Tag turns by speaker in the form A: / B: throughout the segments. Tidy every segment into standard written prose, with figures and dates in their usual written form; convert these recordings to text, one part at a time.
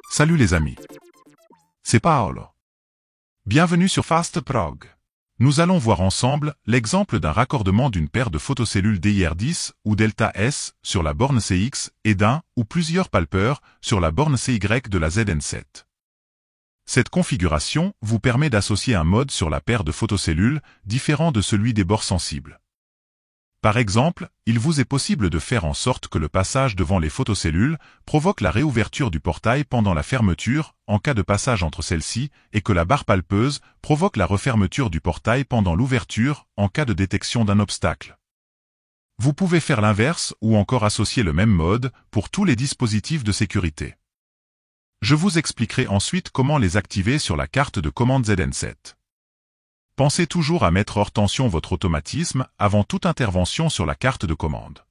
A: Salut les amis. C'est Paolo. Bienvenue sur FastProg. Nous allons voir ensemble l'exemple d'un raccordement d'une paire de photocellules DIR10 ou Delta S sur la borne CX et d'un ou plusieurs palpeurs sur la borne CY de la ZN7. Cette configuration vous permet d'associer un mode sur la paire de photocellules différent de celui des bords sensibles. Par exemple, il vous est possible de faire en sorte que le passage devant les photocellules provoque la réouverture du portail pendant la fermeture, en cas de passage entre celles-ci, et que la barre palpeuse provoque la refermeture du portail pendant l'ouverture, en cas de détection d'un obstacle. Vous pouvez faire l'inverse ou encore associer le même mode pour tous les dispositifs de sécurité. Je vous expliquerai ensuite comment les activer sur la carte de commande ZN7. Pensez toujours à mettre hors tension votre automatisme avant toute intervention sur la carte de commande.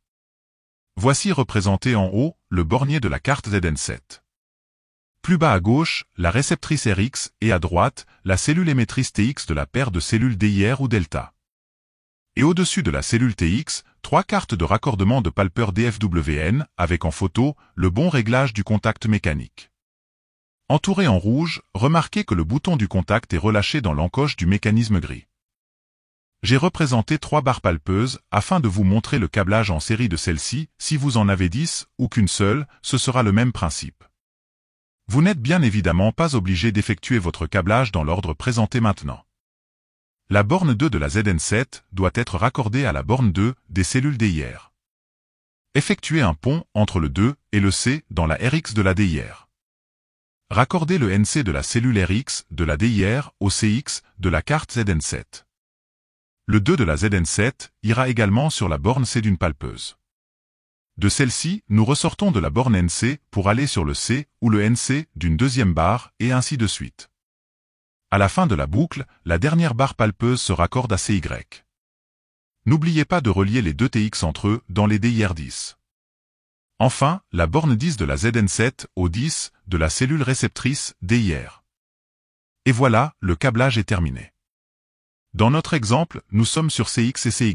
A: Voici représenté en haut le bornier de la carte ZN7. Plus bas à gauche, la réceptrice RX et à droite, la cellule émettrice TX de la paire de cellules DIR ou Delta. Et au-dessus de la cellule TX, 3 cartes de raccordement de palpeur DFWN avec en photo le bon réglage du contact mécanique. Entouré en rouge, remarquez que le bouton du contact est relâché dans l'encoche du mécanisme gris. J'ai représenté 3 barres palpeuses afin de vous montrer le câblage en série de celles-ci. Si vous en avez 10 ou qu'une seule, ce sera le même principe. Vous n'êtes bien évidemment pas obligé d'effectuer votre câblage dans l'ordre présenté maintenant. La borne 2 de la ZN7 doit être raccordée à la borne 2 des cellules DIR. Effectuez un pont entre le 2 et le C dans la RX de la DIR. Raccordez le NC de la cellule RX de la DIR au CX de la carte ZN7. Le 2 de la ZN7 ira également sur la borne C d'une palpeuse. De celle-ci, nous ressortons de la borne NC pour aller sur le C ou le NC d'une deuxième barre et ainsi de suite. À la fin de la boucle, la dernière barre palpeuse se raccorde à CY. N'oubliez pas de relier les deux TX entre eux dans les DIR10. Enfin, la borne 10 de la ZN7 au 10 de la cellule réceptrice DIR. Et voilà, le câblage est terminé. Dans notre exemple, nous sommes sur CX et CY.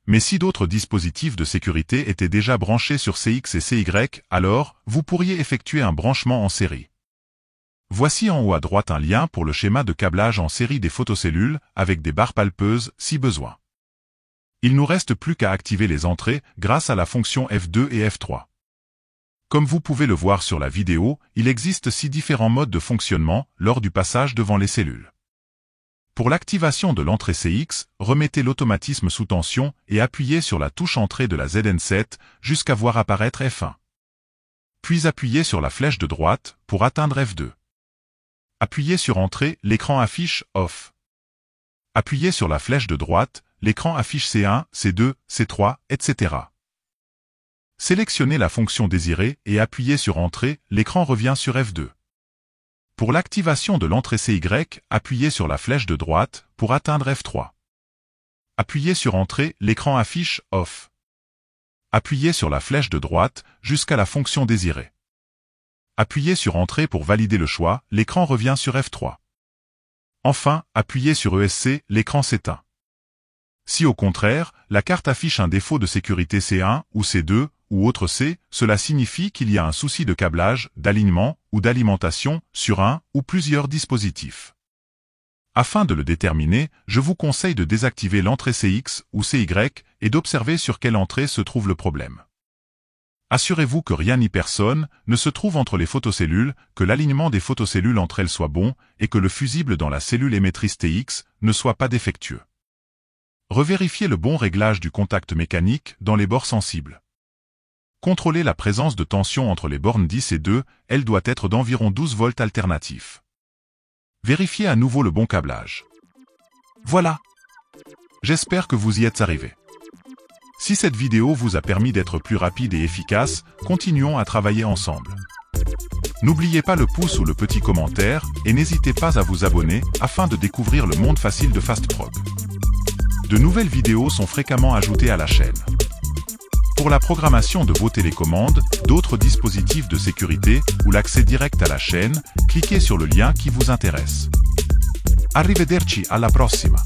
A: Mais si d'autres dispositifs de sécurité étaient déjà branchés sur CX et CY, alors, vous pourriez effectuer un branchement en série. Voici en haut à droite un lien pour le schéma de câblage en série des photocellules avec des barres palpeuses si besoin. Il nous reste plus qu'à activer les entrées grâce à la fonction F2 et F3. Comme vous pouvez le voir sur la vidéo, il existe 6 différents modes de fonctionnement lors du passage devant les cellules. Pour l'activation de l'entrée CX, remettez l'automatisme sous tension et appuyez sur la touche entrée de la ZN7 jusqu'à voir apparaître F1. Puis appuyez sur la flèche de droite pour atteindre F2. Appuyez sur entrée, l'écran affiche Off. Appuyez sur la flèche de droite, l'écran affiche C1, C2, C3, etc. Sélectionnez la fonction désirée et appuyez sur Entrée, l'écran revient sur F2. Pour l'activation de l'entrée CY, appuyez sur la flèche de droite pour atteindre F3. Appuyez sur Entrée, l'écran affiche Off. Appuyez sur la flèche de droite jusqu'à la fonction désirée. Appuyez sur Entrée pour valider le choix, l'écran revient sur F3. Enfin, appuyez sur ESC, l'écran s'éteint. Si au contraire, la carte affiche un défaut de sécurité C1 ou C2 ou autre C, cela signifie qu'il y a un souci de câblage, d'alignement ou d'alimentation sur un ou plusieurs dispositifs. Afin de le déterminer, je vous conseille de désactiver l'entrée CX ou CY et d'observer sur quelle entrée se trouve le problème. Assurez-vous que rien ni personne ne se trouve entre les photocellules, que l'alignement des photocellules entre elles soit bon et que le fusible dans la cellule émettrice TX ne soit pas défectueux. Revérifiez le bon réglage du contact mécanique dans les bords sensibles. Contrôlez la présence de tension entre les bornes 10 et 2, elle doit être d'environ 12 volts alternatifs. Vérifiez à nouveau le bon câblage. Voilà! J'espère que vous y êtes arrivés. Si cette vidéo vous a permis d'être plus rapide et efficace, continuons à travailler ensemble. N'oubliez pas le pouce ou le petit commentaire et n'hésitez pas à vous abonner afin de découvrir le monde facile de FastProg. De nouvelles vidéos sont fréquemment ajoutées à la chaîne. Pour la programmation de vos télécommandes, d'autres dispositifs de sécurité ou l'accès direct à la chaîne, cliquez sur le lien qui vous intéresse. Arrivederci alla prossima.